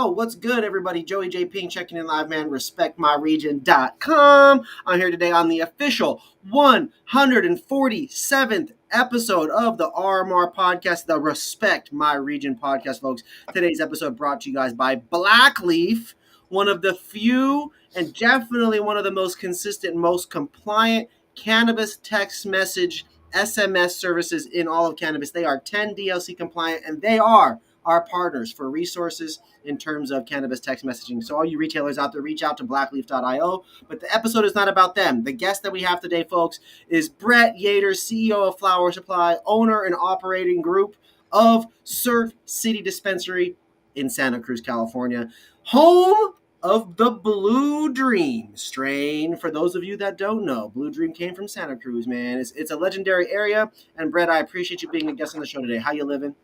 Oh, what's good, everybody? Joey J. Ping checking in live, man. RespectMyRegion.com. I'm here today on the official 147th episode of the RMR podcast, the Respect My Region podcast, folks. Today's episode brought to you guys by Blackleaf, one of the few and definitely one of the most consistent, most compliant cannabis text message SMS services in all of cannabis. They are 10 DLC compliant, and they are our partners for resources in terms of cannabis text messaging. So all you retailers out there, reach out to blackleaf.io. But the episode is not about them. The guest that we have today, folks, is Brett Yater, CEO of Flower Supply, owner and operating group of Surf City Dispensary in Santa Cruz, California, home of the Blue Dream strain. For those of you that don't know, Blue Dream came from Santa Cruz, man. It's a legendary area. And Brett, I appreciate you being a guest on the show today. How you living?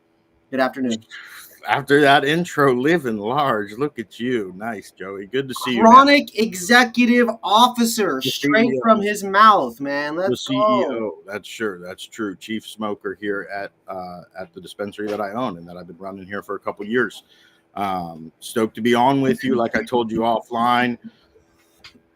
Good afternoon. After that intro, living large. Look at you. Nice, Joey. Good to see you. Chronic executive officer, The straight CEO. from his mouth, man. Let's The go. CEO. That's sure. That's true. Chief smoker here at the dispensary that I own and that I've been running here for a couple years. Stoked to be on with you. Like I told you offline.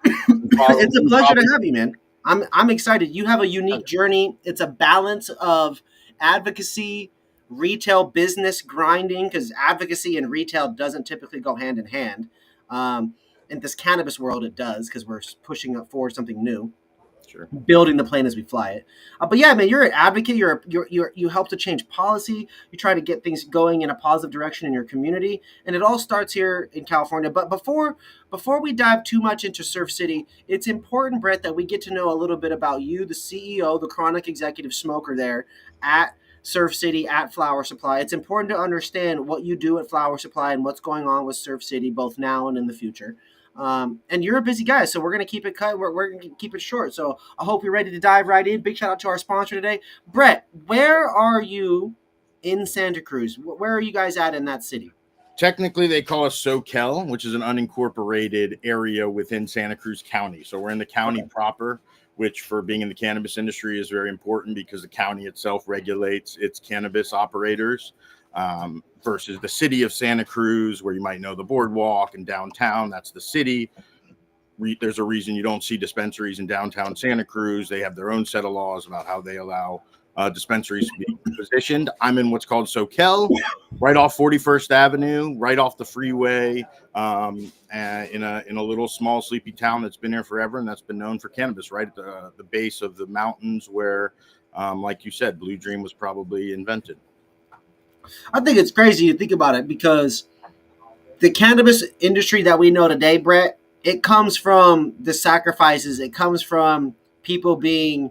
It's a pleasure to have you, man. I'm excited. You have a unique journey. It's a balance of advocacy, retail business grinding, because advocacy and retail doesn't typically go hand in hand. In this cannabis world, it does, because we're pushing up forward something new. Sure. Building the plane as we fly it. But yeah, man, you're an advocate. You help to change policy. You try to get things going in a positive direction in your community, and it all starts here in California. But before we dive too much into Surf City, it's important, Brett, that we get to know a little bit about you, the CEO, the chronic executive smoker there at Surf City, at Flower Supply. It's important to understand what you do at Flower Supply and what's going on with Surf City, both now and in the future. And you're a busy guy, so we're going to keep it cut. We're going to keep it short. So I hope you're ready to dive right in. Big shout out to our sponsor today. Brett, where are you in Santa Cruz? Where are you guys at in that city? Technically, they call us SoCal, which is an unincorporated area within Santa Cruz County. So we're in the county proper, which for being in the cannabis industry is very important because the county itself regulates its cannabis operators. Versus the city of Santa Cruz, where you might know the boardwalk and downtown. That's the city. There's a reason you don't see dispensaries in downtown Santa Cruz. They have their own set of laws about how they allow dispensaries to be positioned. I'm in what's called SoCal, right off 41st Avenue, right off the freeway, and in a little small sleepy town that's been there forever and that's been known for cannabis, right at the base of the mountains where, like you said, Blue Dream was probably invented. I think it's crazy to think about it because the cannabis industry that we know today, Brett, it comes from the sacrifices. It comes from people being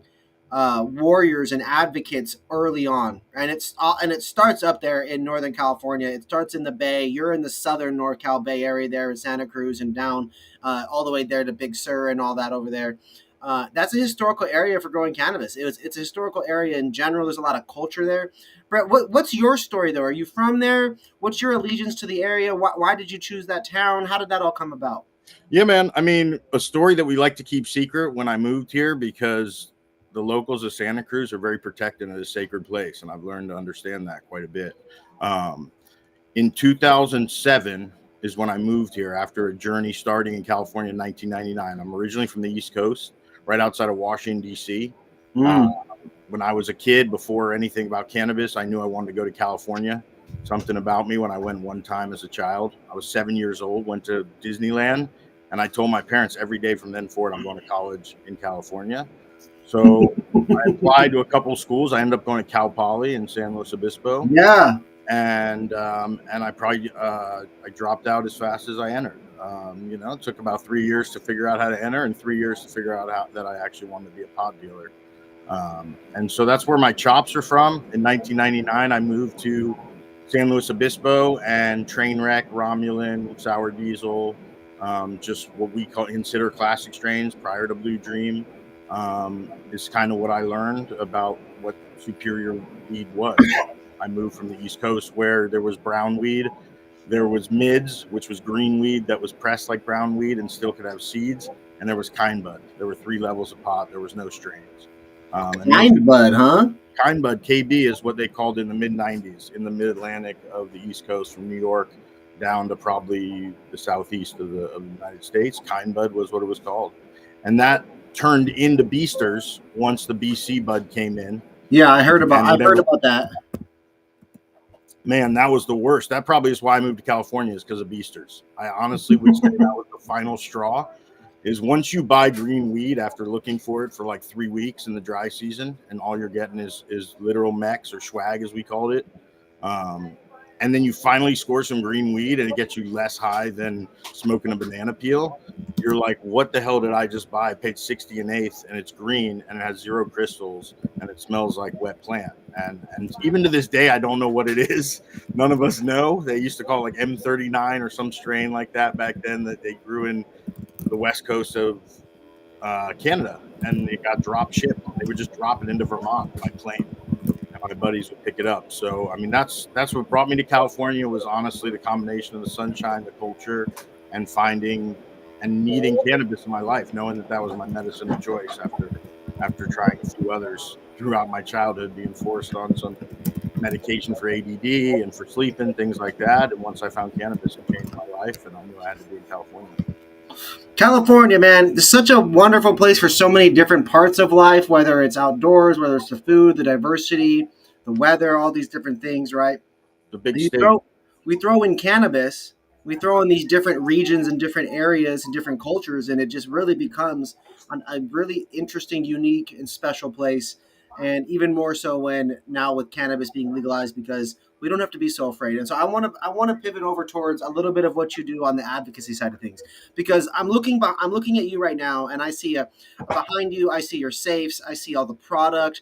warriors and advocates early on, and it starts up there in Northern California. It starts in the Bay. You're in the southern NorCal Bay area there in Santa Cruz and down all the way there to Big Sur and all that over there. That's a historical area for growing cannabis. It's a historical area in general. There's a lot of culture there. Brett, what's your story though? Are you from there? What's your allegiance to the area? Why did you choose that town? How did that all come about? Yeah, man. I mean, a story that we like to keep secret when I moved here because the locals of Santa Cruz are very protective of this sacred place, and I've learned to understand that quite a bit. In 2007 is when I moved here after a journey starting in California in 1999. I'm originally from the East Coast, right outside of Washington, D.C. When I was a kid, before anything about cannabis, I knew I wanted to go to California. Something about me when I went one time as a child. I was 7 years old, went to Disneyland, and I told my parents every day from then forward I'm going to college in California. So I applied to a couple of schools. I ended up going to Cal Poly in San Luis Obispo. Yeah. And I probably I dropped out as fast as I entered. It took about 3 years to figure out how to enter and 3 years to figure out how that I actually wanted to be a pot dealer. And so that's where my chops are from. In 1999, I moved to San Luis Obispo and Trainwreck, Romulan, Sour Diesel, just what we consider classic strains prior to Blue Dream, is kind of what I learned about what superior weed was. I moved from the East Coast where there was brown weed. There was mids, which was green weed that was pressed like brown weed and still could have seeds. And there was kind bud. There were 3 levels of pot. There was no strains. Kind bud, huh? Kind bud, KB, is what they called in the mid-90s in the mid-Atlantic of the East Coast from New York down to probably the southeast of the United States. Kind bud was what it was called, and that turned into Beasters once the BC bud came in. Yeah, I've heard about that. Man, that was the worst. That probably is why I moved to California, is because of Beasters. I honestly would say that was the final straw. Is once you buy green weed after looking for it for like 3 weeks in the dry season, and all you're getting is literal mex or swag, as we called it. And then you finally score some green weed and it gets you less high than smoking a banana peel. You're like, what the hell did I just buy? I paid 60 an eighth and it's green and it has 0 crystals and it smells like wet plant. And even to this day, I don't know what it is. None of us know. They used to call it like M39 or some strain like that back then that they grew in the west coast of Canada, and it got drop shipped. They would just drop it into Vermont by plane. My buddies would pick it up. So, I mean, that's what brought me to California, was honestly the combination of the sunshine, the culture, and finding and needing cannabis in my life, knowing that was my medicine of choice after trying a few others throughout my childhood, being forced on some medication for ADD and for sleeping, things like that. And once I found cannabis, it changed my life, and I knew I had to be in California. California, man, it's such a wonderful place for so many different parts of life, whether it's outdoors, whether it's the food, the diversity, the weather, all these different things, right? The big You state. we throw in cannabis, we throw in these different regions and different areas and different cultures, and it just really becomes a really interesting, unique, and special place. And even more so when now with cannabis being legalized, because we don't have to be so afraid. And so I want to pivot over towards a little bit of what you do on the advocacy side of things, because I'm looking at you right now, and I see behind you. I see your safes. I see all the product.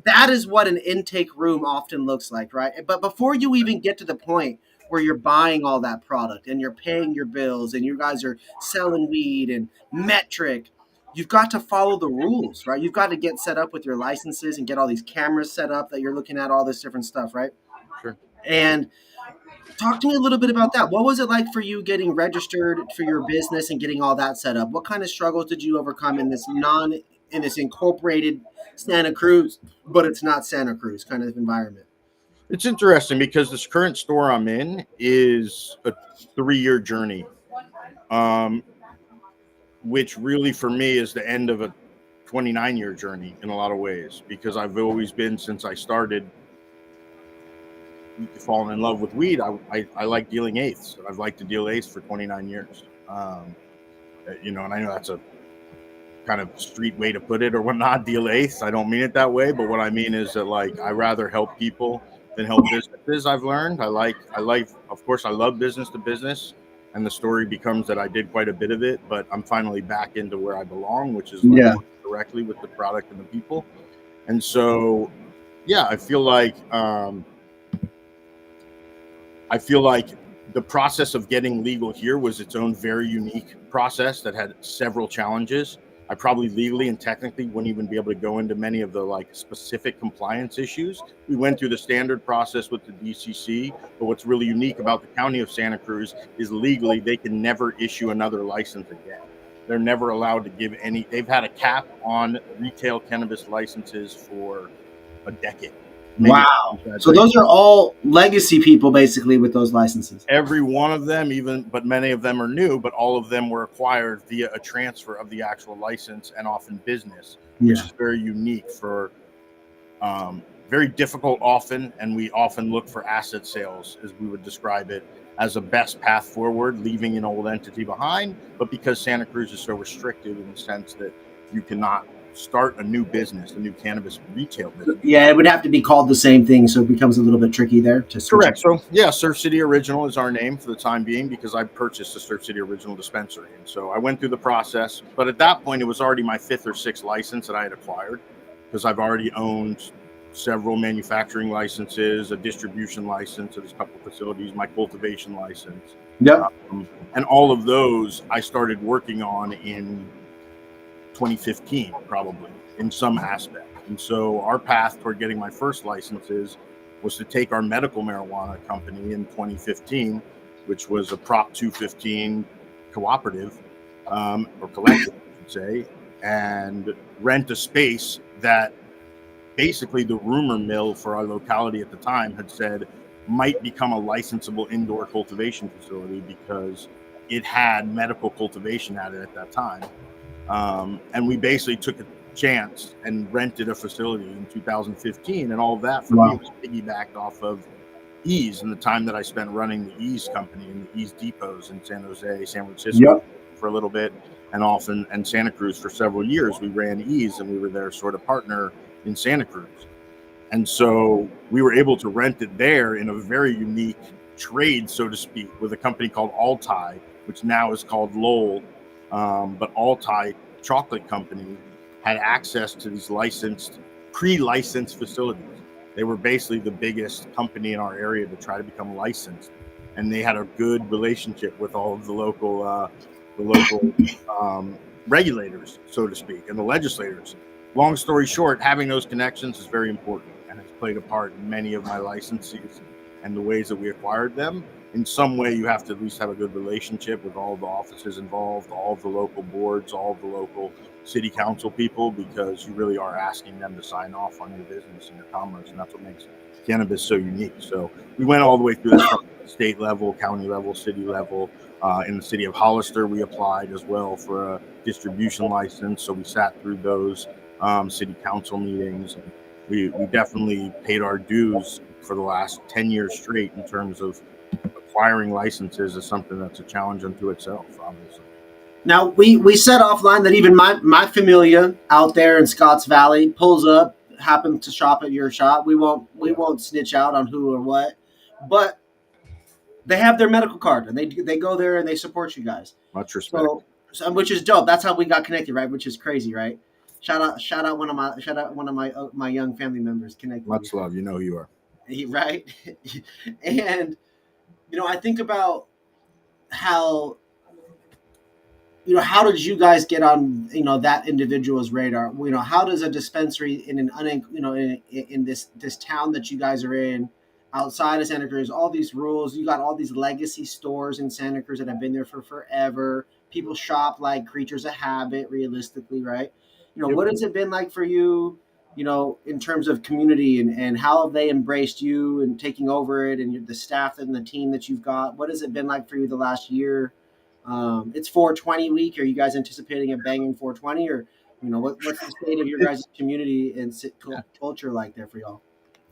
That is what an intake room often looks like, right? But before you even get to the point where you're buying all that product and you're paying your bills and you guys are selling weed and metric, you've got to follow the rules, right? You've got to get set up with your licenses and get all these cameras set up that you're looking at, all this different stuff, right? Sure. And talk to me a little bit about that. What was it like for you getting registered for your business and getting all that set up? What kind of struggles did you overcome in this incorporated Santa Cruz, but it's not Santa Cruz kind of environment? It's interesting because this current store I'm in is a 3-year journey, which really for me is the end of a 29-year journey in a lot of ways, because I've always been, since I started falling in love with weed, I like dealing eighths. I've liked to deal eighths for 29 years. And I know that's a kind of street way to put it or whatnot, deal eighths. I don't mean it that way, but what I mean is that, like, I rather help people than help businesses. I've learned I like, of course, I love business to business, and the story becomes that I did quite a bit of it, but I'm finally back into where I belong, which is working directly with the product and the people. And so, yeah, I feel like the process of getting legal here was its own very unique process that had several challenges. I probably legally and technically wouldn't even be able to go into many of the like specific compliance issues. We went through the standard process with the DCC, but what's really unique about the county of Santa Cruz is legally they can never issue another license again. They're never allowed to give any. They've had a cap on retail cannabis licenses for a decade. Wow. So those are all legacy people basically with those licenses. Every one of them, but many of them are new, but all of them were acquired via a transfer of the actual license and often business, which is very unique for very difficult often. And we often look for asset sales, as we would describe it, as a best path forward, leaving an old entity behind. But because Santa Cruz is so restricted in the sense that you cannot start a new business, a new cannabis retail business. Yeah, it would have to be called the same thing, so it becomes a little bit tricky there. Correct. So, yeah, Surf City Original is our name for the time being, because I purchased the Surf City Original Dispensary. And so I went through the process, but at that point, it was already my 5th or 6th license that I had acquired, because I've already owned several manufacturing licenses, a distribution license at a couple of facilities, my cultivation license. Yep. And all of those I started working on in 2015, probably, in some aspect. And so our path toward getting my first licenses was to take our medical marijuana company in 2015, which was a Prop 215 cooperative, or collective, I should say, and rent a space that basically the rumor mill for our locality at the time had said, might become a licensable indoor cultivation facility because it had medical cultivation at it at that time. And we basically took a chance and rented a facility in 2015, and all of that for me was piggybacked off of Ease and the time that I spent running the Ease company and the Ease depots in San Jose, San Francisco for a little bit, and Santa Cruz for several years. We ran Ease, and we were their sort of partner in Santa Cruz. And so we were able to rent it there in a very unique trade, so to speak, with a company called Altai, which now is called Lowell. But Altai Chocolate Company had access to these pre-licensed facilities. They were basically the biggest company in our area to try to become licensed, and they had a good relationship with all of the local regulators, so to speak, and the legislators. Long story short, having those connections is very important, and it's played a part in many of my licensees and the ways that we acquired them. In some way, you have to at least have a good relationship with all the offices involved, all of the local boards, all of the local city council people, because you really are asking them to sign off on your business and your commerce, and that's what makes cannabis so unique. So we went all the way through this from state level, county level, city level. In the city of Hollister, we applied as well for a distribution license, so we sat through those city council meetings. And we definitely paid our dues for the last 10 years straight in terms of acquiring licenses is something that's a challenge unto itself, obviously. Now we said offline that even my familia out there in Scotts Valley pulls up, happens to shop at your shop. We won't snitch out on who or what, but they have their medical card and they go there and they support you guys. Much respect. So which is dope. That's how we got connected, right? Which is crazy, right? Shout out one of my young family members connected. Much love. You know who you are. Right? And I think about how how did you guys get on that individual's radar? How does a dispensary in an in this town that you guys are in, outside of Santa Cruz, all these rules, you got all these legacy stores in Santa Cruz that have been there for forever. People shop like creatures of habit, realistically, right? What has it been like for you, in terms of community, and how have they embraced you and taking over it, and the staff and the team that you've got? What has it been like for you the last year? It's 420 week. Are you guys anticipating a banging 420, or what's the state of your guys' community and culture like there for y'all?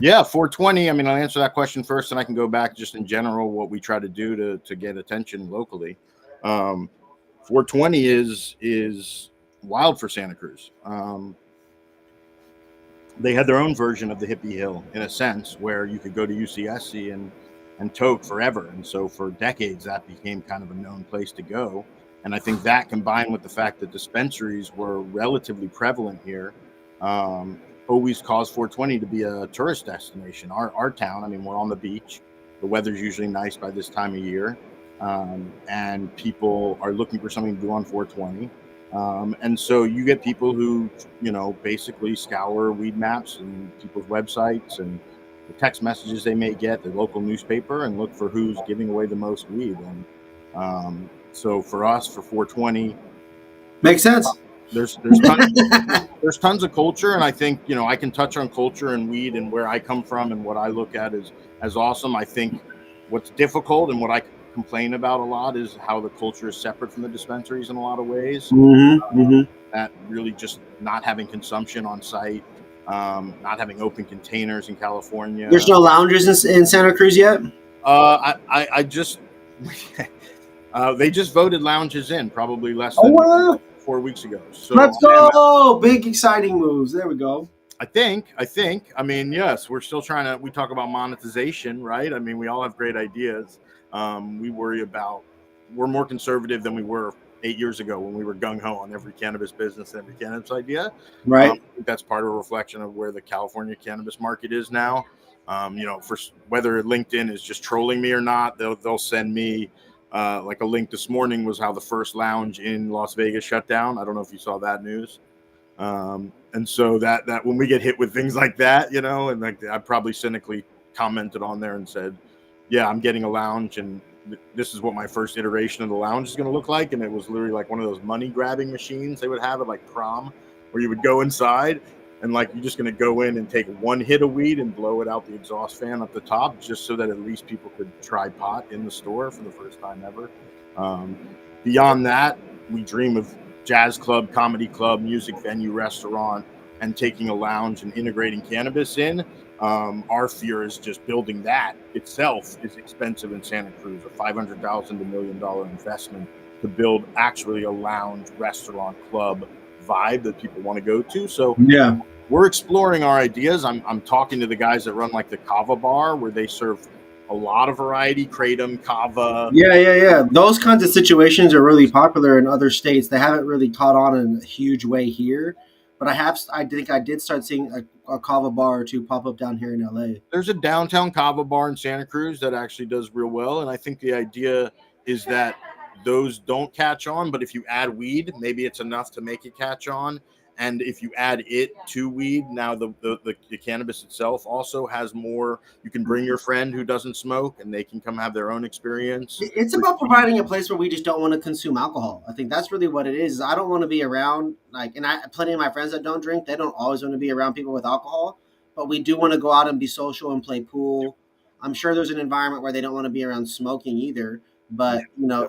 Yeah, 420. I mean, I'll answer that question first, and I can go back just in general what we try to do to get attention locally. 420 is wild for Santa Cruz. They had their own version of the Hippie Hill, in a sense, where you could go to UCSC and toke forever. And so for decades, that became kind of a known place to go. And I think that, combined with the fact that dispensaries were relatively prevalent here, always caused 420 to be a tourist destination. Our town, I mean, we're on the beach. The weather's usually nice by this time of year. And people are looking for something to do on 420. And so you get people who, basically scour weed maps and people's websites and the text messages they may get, the local newspaper, and look for who's giving away the most weed. And so for us, for 420, makes sense. There's tons of culture, and I think I can touch on culture and weed and where I come from and what I look at as awesome. I think what's difficult and what I complain about a lot is how the culture is separate from the dispensaries in a lot of ways. That really just not having consumption on site, not having open containers in California. There's no lounges in Santa Cruz yet? I just they just voted lounges in probably less than 4 weeks ago. So let's go! Big exciting moves. There we go. I think. I mean, yes, we're still we talk about monetization, right? I mean, we all have great ideas. We're more conservative than we were 8 years ago when we were gung-ho on every cannabis business and every cannabis idea. Right. I think that's part of a reflection of where the California cannabis market is now. For whether LinkedIn is just trolling me or not, they'll send me like a link this morning was how the first lounge in Las Vegas shut down. I don't know if you saw that news. And so that when we get hit with things like that, and like I probably cynically commented on there and said, yeah, I'm getting a lounge, and this is what my first iteration of the lounge is going to look like. And it was literally like one of those money grabbing machines they would have at like prom, where you would go inside and like you're just going to go in and take one hit of weed and blow it out the exhaust fan up the top, just so that at least people could try pot in the store for the first time ever. Beyond that, we dream of jazz club, comedy club, music venue, restaurant, and taking a lounge and integrating cannabis in. Our fear is just building that itself is expensive in Santa Cruz, a $500,000 to $1 million investment to build actually a lounge, restaurant, club vibe that people want to go to. So Yeah. we're exploring our ideas. I'm talking to the guys that run like the Kava bar, where they serve a lot of variety, kratom, kava. Yeah. Those kinds of situations are really popular in other states. They haven't really caught on in a huge way here, but I think I did start seeing a kava bar or two pop up down here in LA. There's a downtown kava bar in Santa Cruz that actually does real well, and I think the idea is that those don't catch on, but if you add weed, maybe it's enough to make it catch on. And if you add it to weed, now the cannabis itself also has more. You can bring your friend who doesn't smoke, and they can come have their own experience. It's about providing a place where we just don't want to consume alcohol. I think that's really what it is. I don't want to be around and I plenty of my friends that don't drink, they don't always want to be around people with alcohol, but we do want to go out and be social and play pool. I'm sure there's an environment where they don't want to be around smoking either, but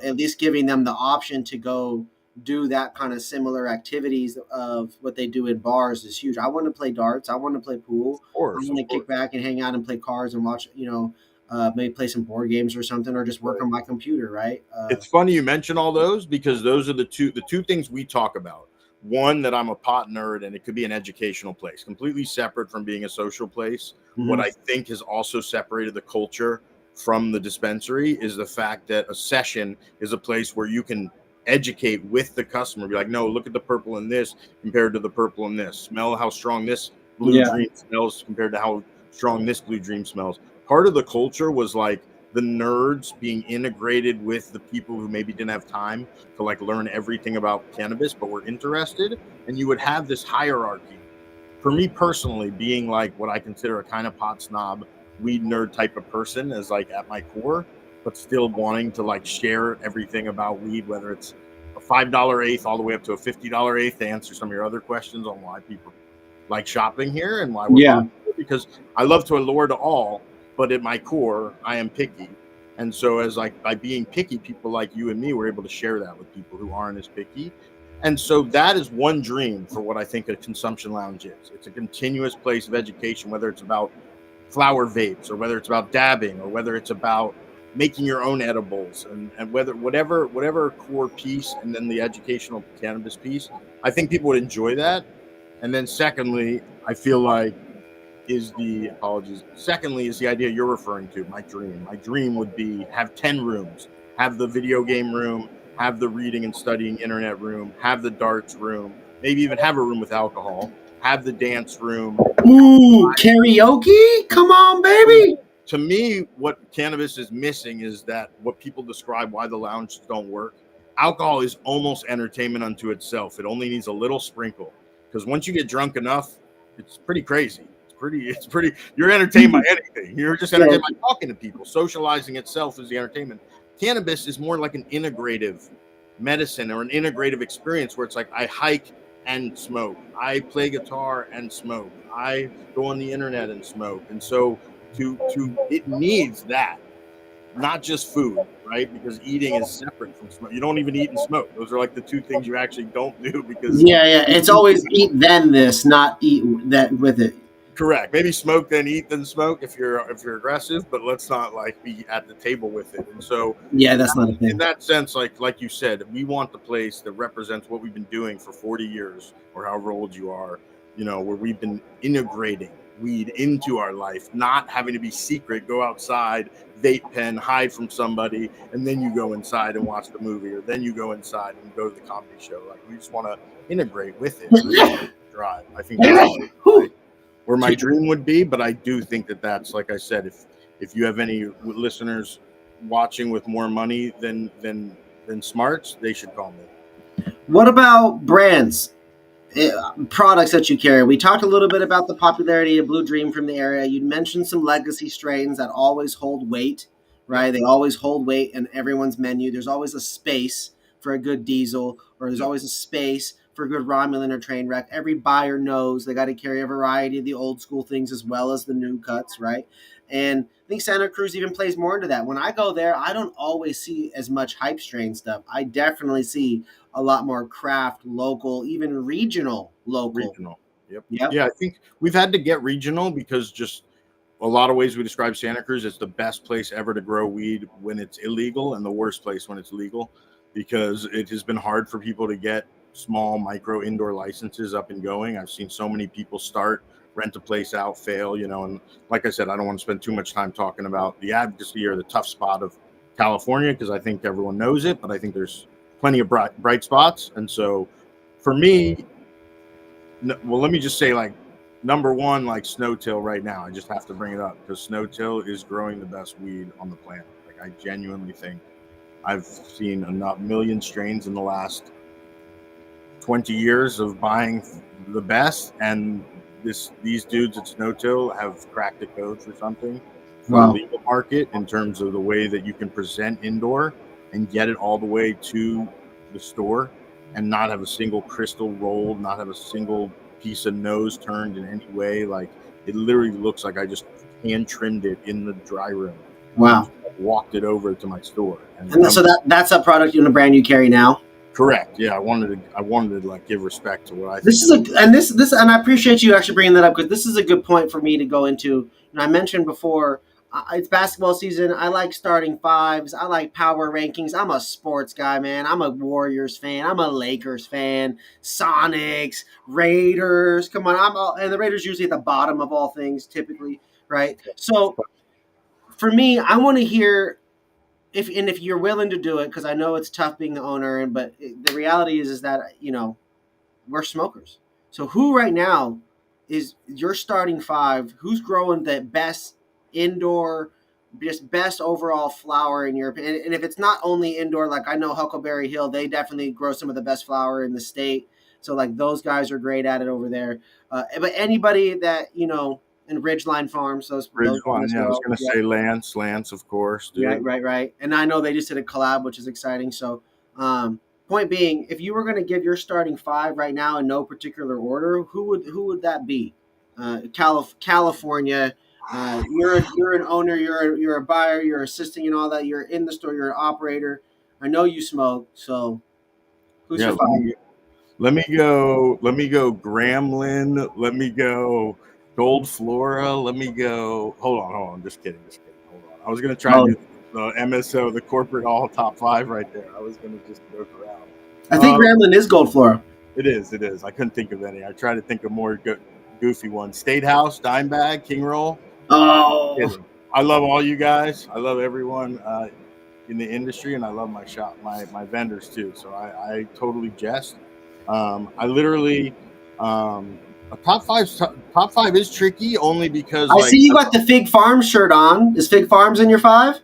at least giving them the option to go do that kind of similar activities of what they do in bars is huge. I want to play darts. I want to play pool. Of course, I want to kick back and hang out and play cards and watch, maybe play some board games or something, or just work on my computer. Right. It's funny you mention all those because those are the two things we talk about. One, that I'm a pot nerd and it could be an educational place, completely separate from being a social place. Mhm. What I think has also separated the culture from the dispensary is the fact that a session is a place where you can educate with the customer. Be like, no, look at the purple in this compared to the purple in this. Smell how strong this blue dream smells compared to how strong this blue dream smells. Part of the culture was like the nerds being integrated with the people who maybe didn't have time to like learn everything about cannabis but were interested, and you would have this hierarchy. For me personally, being like what I consider a kind of pot snob, weed nerd type of person as like at my core, but still wanting to like share everything about weed, whether it's a $5 eighth all the way up to a $50 eighth, to answer some of your other questions on why people like shopping here and why we're popular, because I love to allure to all, but at my core, I am picky. And so as like by being picky, people like you and me were able to share that with people who aren't as picky. And so that is one dream for what I think a consumption lounge is. It's a continuous place of education, whether it's about flower vapes or whether it's about dabbing or whether it's about making your own edibles and whatever core piece, and then the educational cannabis piece. I think people would enjoy that. And then secondly, I feel like Secondly, is the idea you're referring to. My dream would be have 10 rooms, have the video game room, have the reading and studying internet room, have the darts room, maybe even have a room with alcohol, have the dance room. Ooh, karaoke? Come on, baby. To me, what cannabis is missing is that what people describe why the lounges don't work. Alcohol is almost entertainment unto itself. It only needs a little sprinkle, because once you get drunk enough, it's pretty crazy. It's pretty. You're entertained by anything. You're just entertained by talking to people. Socializing itself is the entertainment. Cannabis is more like an integrative medicine or an integrative experience where it's like I hike and smoke, I play guitar and smoke, I go on the internet and smoke, and so it needs that, not just food, right? Because eating is separate from smoke. You don't even eat and smoke. Those are like the two things you actually don't do, because it's always eat then this, not eat that with it. Correct. Maybe smoke then eat then smoke if you're aggressive, but let's not like be at the table with it. And so that's not a thing. In that sense, like you said, we want the place that represents what we've been doing for 40 years or however old you are, where we've been integrating weed into our life, not having to be secret, go outside, vape pen, hide from somebody, and then you go inside and watch the movie, or then you go inside and go to the comedy show. Like we just want to integrate with it. Drive. I think that's where my dream would be, but I do think that's, like I said, if you have any listeners watching with more money than smarts, they should call me. What about brands, products that you carry? We talked a little bit about the popularity of Blue Dream from the area. You mentioned some legacy strains that always hold weight, right? They always hold weight in everyone's menu. There's always a space for a good diesel, or there's always a space for good Romulan or train wreck. Every buyer knows they got to carry a variety of the old school things as well as the new cuts, right? And I think Santa Cruz even plays more into that. When I go there, I don't always see as much hype strain stuff. I definitely see a lot more craft, local, even regional local. Regional. Yep. Yep. Yeah, I think we've had to get regional because just a lot of ways we describe Santa Cruz, it's the best place ever to grow weed when it's illegal and the worst place when it's legal, because it has been hard for people to get small micro indoor licenses up and going. I've seen so many people start, rent a place out, fail, and like I said, I don't want to spend too much time talking about the advocacy or the tough spot of California because I think everyone knows it, but I think there's plenty of bright spots. And so for me, well, let me just say, like, number one, like Snowtail right now, I just have to bring it up because Snowtail is growing the best weed on the planet. Like, I genuinely think I've seen enough million strains in the last 20 years of buying the best, and these dudes at Snowtail have cracked the code for something for the legal market in terms of the way that you can present indoor and get it all the way to the store and not have a single crystal rolled, not have a single piece of nose turned in any way. Like, it literally looks like I just hand trimmed it in the dry room. Wow. Walked it over to my store. And so that's a product in the brand you carry now? Correct. Yeah, I wanted to like give respect to what I think. This and I appreciate you actually bringing that up because this is a good point for me to go into. And I mentioned before, it's basketball season. I like starting fives. I like power rankings. I'm a sports guy, man. I'm a Warriors fan. I'm a Lakers fan. Sonics, Raiders. Come on, and the Raiders usually at the bottom of all things, typically, right? So for me, I want to hear if you're willing to do it, because I know it's tough being the owner, but the reality is that we're smokers. So who right now is your starting five? Who's growing the best indoor, just best overall flower in your opinion? And if it's not only indoor, like I know Huckleberry Hill, they definitely grow some of the best flower in the state. So like those guys are great at it over there. But anybody that in Ridgeline Farms, Ridgeline, yeah, I was going to say Lance, of course. Dude. Right. And I know they just did a collab, which is exciting. So, point being, if you were going to give your starting five right now in no particular order, who would that be? California. You're an owner. You're a buyer. You're assisting and all that. You're in the store. You're an operator. I know you smoke. So, who's your five? Let me go Gremlin. Let me go Gold Flora. Let me go. Hold on. Just kidding. Hold on. I was gonna try to do the MSO, the corporate all top five right there. I was gonna just joke around. I think Gremlin is Gold Flora. It is. I couldn't think of any. I tried to think of more goofy ones. State House, Dime Bag, King Roll. Oh, I love all you guys. I love everyone in the industry, and I love my shop, my vendors too. So I totally jest. I literally. A top five is tricky only because I see you got the Fig Farms shirt on. Is Fig Farms in your five?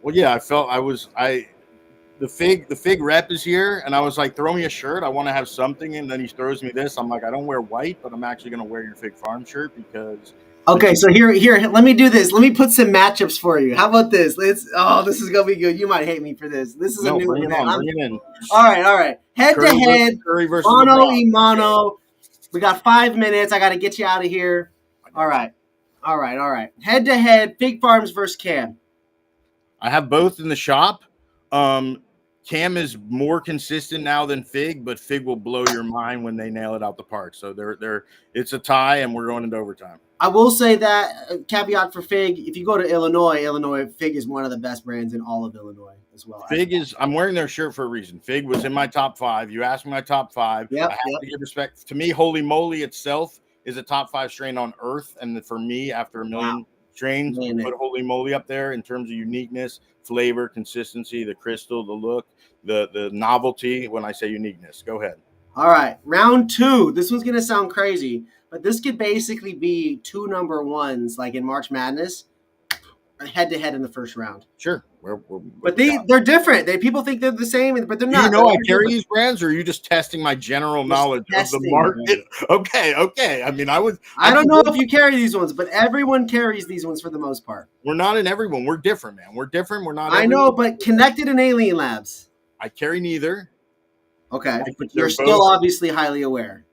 Well, yeah, the Fig rep is here, and I was like, throw me a shirt. I want to have something, and then he throws me this. I'm like, I don't wear white, but I'm actually gonna wear your Fig Farm shirt because. Okay, so here, let me do this. Let me put some matchups for you. How about this? This is gonna be good. You might hate me for this. This is a new one. Bring it in. All right. Head to head, mono e mono. We got 5 minutes. I got to get you out of here. All right. Head to head, Fig Farms versus Cam. I have both in the shop. Cam is more consistent now than Fig, but Fig will blow your mind when they nail it out the park. So it's a tie, and we're going into overtime. I will say that caveat for Fig: if you go to Illinois, Fig is one of the best brands in all of Illinois as well. I'm wearing their shirt for a reason. Fig was in my top five. You asked me my top five. I have to give respect. To me, Holy Moly itself is a top five strain on earth. And for me, after a million strains, put Holy Moly up there in terms of uniqueness, flavor, consistency, the crystal, the look, the novelty. When I say uniqueness, go ahead. All right, round two. This one's going to sound crazy, but this could basically be two number ones like in March Madness, head to head in the first round. Sure. But they're different. People think they're the same, but they're not. Do you know I carry these brands, or are you just testing my general knowledge of the market? Right? Okay. I mean, I don't know if you carry these ones, but everyone carries these ones for the most part. We're not in everyone. We're different, man. We're different. We're not. I know, but Connected and Alien Labs. I carry neither. Okay, but They're you're still both. obviously highly aware.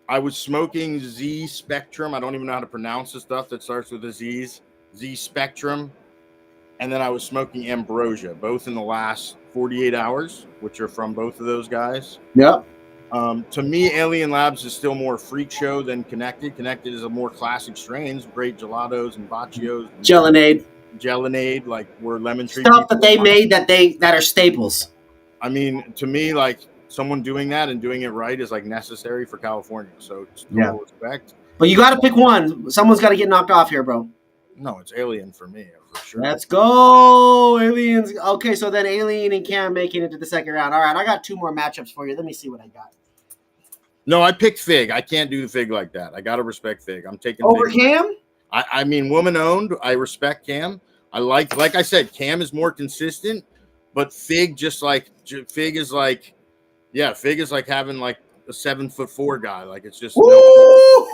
I was smoking Z Spectrum. I don't even know how to pronounce the stuff that starts with a Z Spectrum. And then I was smoking Ambrosia, both in the last 48 hours, which are from both of those guys. Yep. To me, Alien Labs is still more freak show than Connected. Connected is a more classic strains, great gelatos and baccios and Gelinade. gelinade, like where lemon tree Stuff that people. they made that are staples. I mean, to me, like someone doing that and doing it right is like necessary for California. So it's Yeah. total respect. But you got to pick one. Someone's got to get knocked off here, bro. No, it's Alien for me for sure. Let's go, Aliens. Okay, so then Alien and Cam making it to the second round. All right, I got 2 more matchups for you. Let me see what I got. No, I picked Fig. I can't do the Fig like that. I gotta respect Fig. I'm taking Over Fig. Cam? I mean, woman owned. I respect Cam. I like I said, Cam is more consistent, but Fig is like, Fig is like having like a 7'4" guy. Like it's just no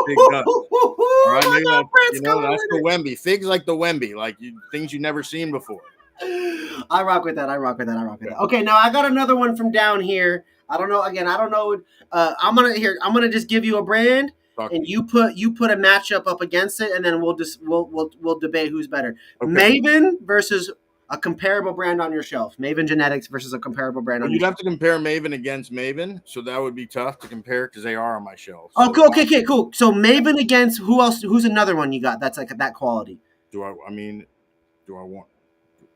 Fig does. All right, maybe that's the Wemby. Fig's like the Wemby, like things you've never seen before. I rock with that. Okay, now I got another one from down here. I don't know. Again, I don't know. I'm gonna just give you a brand, and you put a matchup up against it, and then we'll debate who's better. Okay. Maven versus a comparable brand on your shelf. Maven Genetics versus a comparable brand on your shelf. You'd have to compare Maven against Maven, so that would be tough to compare because they are on my shelf. So. Oh, cool. Okay, cool. So Maven against who else? Who's another one you got that's like that quality? Do I want?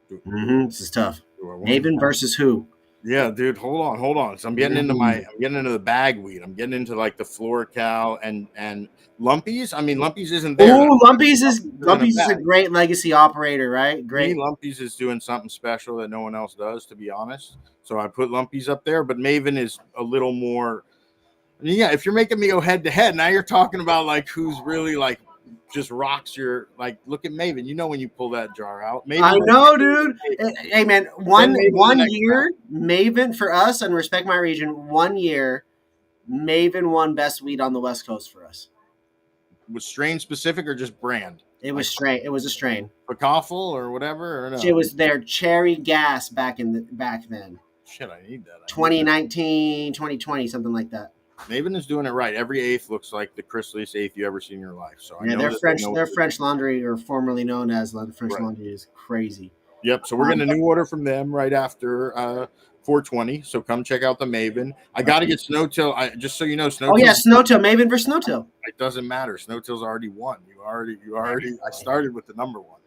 This is tough. Maven versus who? Yeah, dude, hold on. So I'm getting into the bag weed. I'm getting into like the Floracal and Lumpies. I mean, Lumpies isn't there. Oh, Lumpies is a great legacy operator, right? Great. Lumpies is doing something special that no one else does, to be honest. So I put Lumpies up there, but Maven is a little more. Yeah, if you're making me go head to head, now you're talking about like who's really like just rocks your like. Look at Maven. You know when you pull that jar out. Maven, I know, dude. Hey, man, one year Maven for us and Respect My Region. 1 year, Maven won best weed on the West Coast for us. Was strain specific or just brand? It was strain. It was a strain. Pecoffle or whatever, or no? It was their cherry gas back then. Shit, I need that. 2019, 2020, something like that. Maven is doing it right. Every eighth looks like the crystaliest eighth you ever seen in your life. So yeah, their French Laundry, or formerly known as French Laundry, is crazy. Yep. So we're getting a new order from them right after 420. So come check out the Maven. I got to get Snowtail. Just so you know, Snowtail. Oh yeah, Snowtail. Maven versus Snowtail. It doesn't matter. Snowtail's already won. You already. I started with the number one.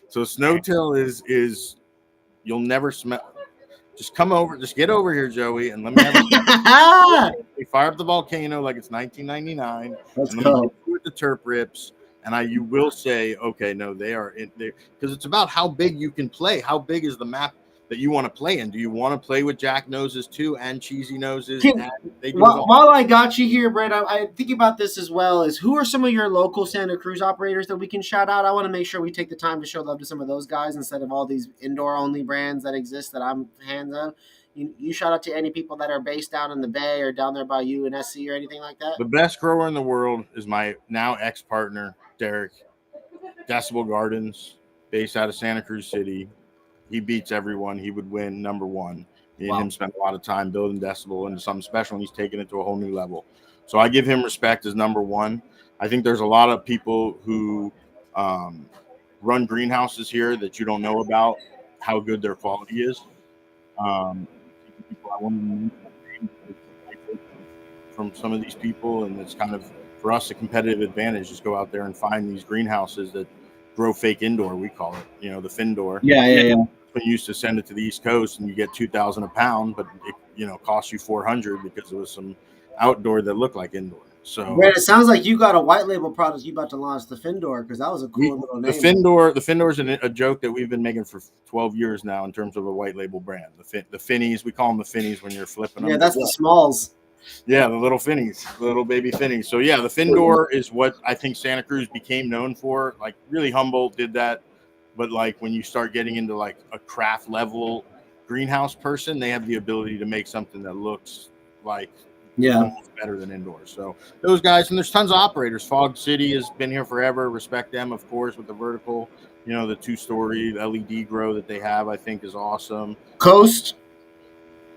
So Snowtail is you'll never smell. Just come over. Just get over here, Joey, and let me have we fire up the volcano like it's 1999. Let's go with the terp rips, and you will say, okay, no, they are in there because it's about how big you can play. How big is the map that you want to play in? Do you want to play with Jack noses too and cheesy noses? While I got you here, Brett, I think about this as well. Is who are some of your local Santa Cruz operators that we can shout out? I want to make sure we take the time to show love to some of those guys instead of all these indoor only brands that exist that I'm hands on. You shout out to any people that are based down in the Bay or down there by you in SC or anything like that? The best grower in the world is my now ex-partner, Derek, Decibel Gardens, based out of Santa Cruz City. He beats everyone. He would win number one. Me and him spent a lot of time building Decibel into something special, and he's taken it to a whole new level. So I give him respect as number one. I think there's a lot of people who run greenhouses here that you don't know about how good their quality is. I want to from some of these people, and it's kind of for us a competitive advantage. Just go out there and find these greenhouses that grow fake indoor. We call it, the Findor. Yeah. We used to send it to the East Coast, and you get $2,000 a pound, but it costs you $400 because it was some outdoor that looked like indoor. So, Brett, it sounds like you got a white label product you about to launch, the Findor, because that was a cool little name. The Findor is a joke that we've been making for 12 years now in terms of a white label brand. The Finnies, we call them the Finnies when you're flipping them. Yeah, that's the smalls. Yeah, the little Finnies, the little baby Finnies. So yeah, the Findor is what I think Santa Cruz became known for. Like really Humboldt did that, but like when you start getting into like a craft level greenhouse person, they have the ability to make something that looks like better than indoors. So those guys, and there's tons of operators. Fog City has been here forever. Respect them, of course, with the vertical. The 2-story LED grow that they have, I think is awesome. Coast.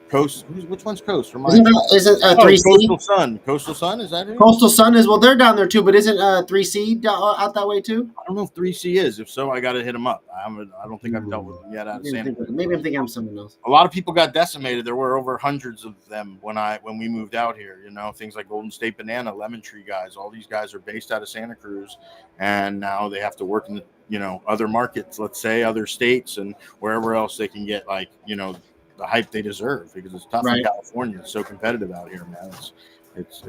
Coast. Which one's Coast? Isn't Remind me. isn't Oh, 3C? Coastal Sun. Coastal Sun, is that it? Coastal Sun is, well, they're down there too, but isn't 3C out that way too? I don't know if 3C is. If so, I got to hit them up. I don't think I've dealt with them yet out of Santa Cruz. Maybe I'm thinking of someone else. A lot of people got decimated. There were over hundreds of them when we moved out here. You know, things like Golden State Banana, Lemon Tree guys. All these guys are based out of Santa Cruz, and now they have to work in other markets. Let's say other states and wherever else they can get the hype they deserve, because it's tough in California. It's so competitive out here, man. It's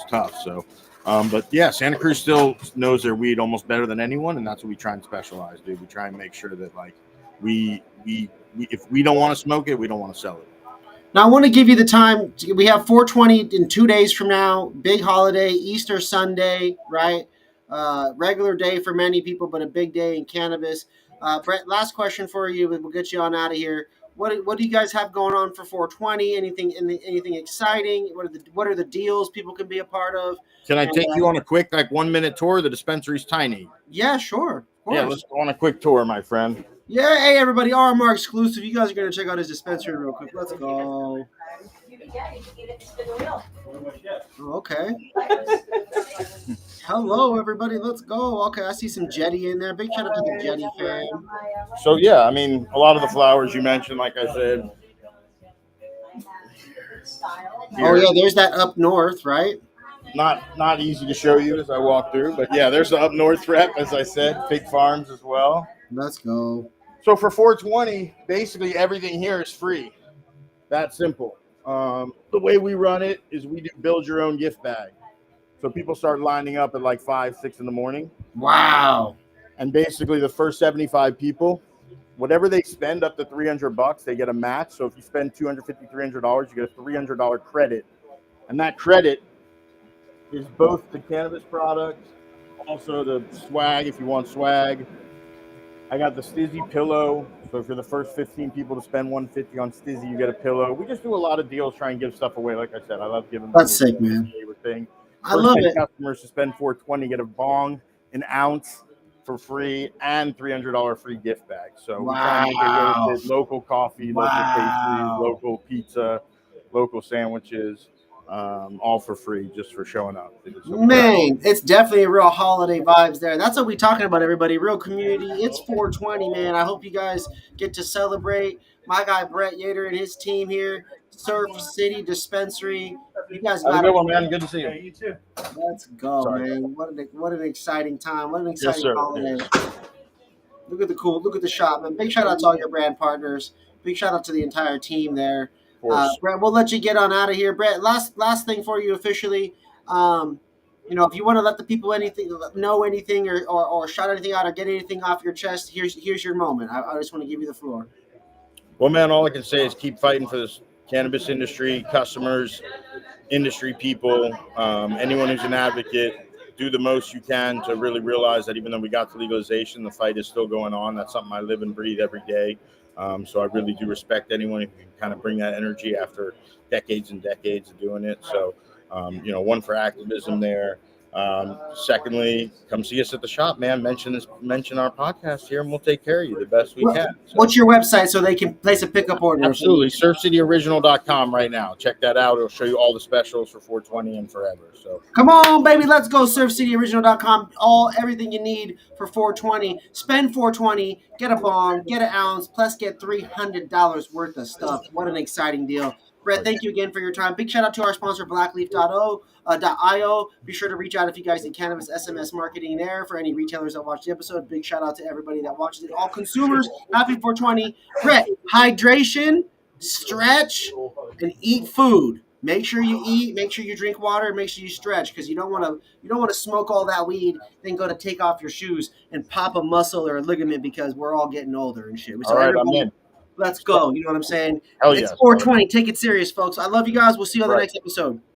tough. So, but yeah, Santa Cruz still knows their weed almost better than anyone, and that's what we try and specialize, dude. We try and make sure that we if we don't want to smoke it, we don't want to sell it. Now I want to give you the time. We have 420 in 2 days from now. Big holiday, Easter Sunday, right? Regular day for many people, but a big day in cannabis. Brett, last question for you. We'll get you on out of here. What do you guys have going on for 420? Anything exciting? What are the deals people can be a part of? Can I take you on a quick 1 minute tour? The dispensary's tiny. Yeah, sure. Yeah, let's go on a quick tour, my friend. Yeah, hey everybody, RMR exclusive. You guys are gonna check out his dispensary real quick. Let's go. Okay. Hello, everybody. Let's go. Okay, I see some Jetty in there. Big shout out to the Jetty fam. So yeah, I mean, a lot of the flowers you mentioned, like I said. Oh yeah, there's that up north, right? Not easy to show you as I walk through, but yeah, there's the up north rep, as I said, Big Farms as well. Let's go. So for 420, basically everything here is free. That simple. The way we run it is we do build your own gift bag. So people start lining up at 5, 6 in the morning. Wow. And basically the first 75 people, whatever they spend up to $300, they get a match. So if you spend $250, $300, you get a $300 credit. And that credit is both the cannabis product, also the swag if you want swag. I got the Stizzy pillow. So for the first 15 people to spend $150 on Stizzy, you get a pillow. We just do a lot of deals, try and give stuff away. Like I said, I love giving. That's sick, man. Favorite thing. I love it. Customers to spend $420 get a bong, an ounce for free, and $300 free gift bag. So we try and make it worth it. Local coffee, local pastries, local pizza, local sandwiches. All for free, just for showing up. Man, it's definitely a real holiday vibes there. That's what we're talking about, everybody. Real community. It's 420, man. I hope you guys get to celebrate. My guy Brett Yater and his team here, Surf City Dispensary. You guys got a good one, man. Good to see you. You too. Let's go, man. What an exciting time. What an exciting holiday. Look at the shop, man. Big shout out to all your brand partners. Big shout out to the entire team there. Brett, we'll let you get on out of here. Brett, last thing for you officially. If you want to let the people know anything or shout anything out or get anything off your chest, here's your moment. I just want to give you the floor. Well, man, all I can say is keep fighting for this cannabis industry, customers, industry people, anyone who's an advocate. Do the most you can to really realize that even though we got the legalization, the fight is still going on. That's something I live and breathe every day. So I really do respect anyone who can kind of bring that energy after decades and decades of doing it. So, one for activism there. Secondly, come see us at the shop, man. Mention our podcast here, and we'll take care of you the best we can. So, what's your website so they can place a pickup order? Absolutely. SurfCityOriginal.com right now. Check that out. It'll show you all the specials for 420 and forever. So come on, baby. Let's go. SurfCityOriginal.com. Everything you need for 420. Spend 420. Get a bong. Get an ounce. Plus get $300 worth of stuff. What an exciting deal. Brett, thank you again for your time. Big shout out to our sponsor, blackleaf.io. Be sure to reach out if you guys need cannabis SMS marketing there. For any retailers that watch the episode, big shout out to everybody that watches it. All consumers, happy 420. Brett, hydration, stretch, and eat food. Make sure you eat, make sure you drink water, and make sure you stretch, because you don't want to smoke all that weed, then go to take off your shoes and pop a muscle or a ligament, because we're all getting older and shit. So all right, I'm in. Let's go. You know what I'm saying? Hell it's 420. Take it serious, folks. I love you guys. We'll see you on the next episode.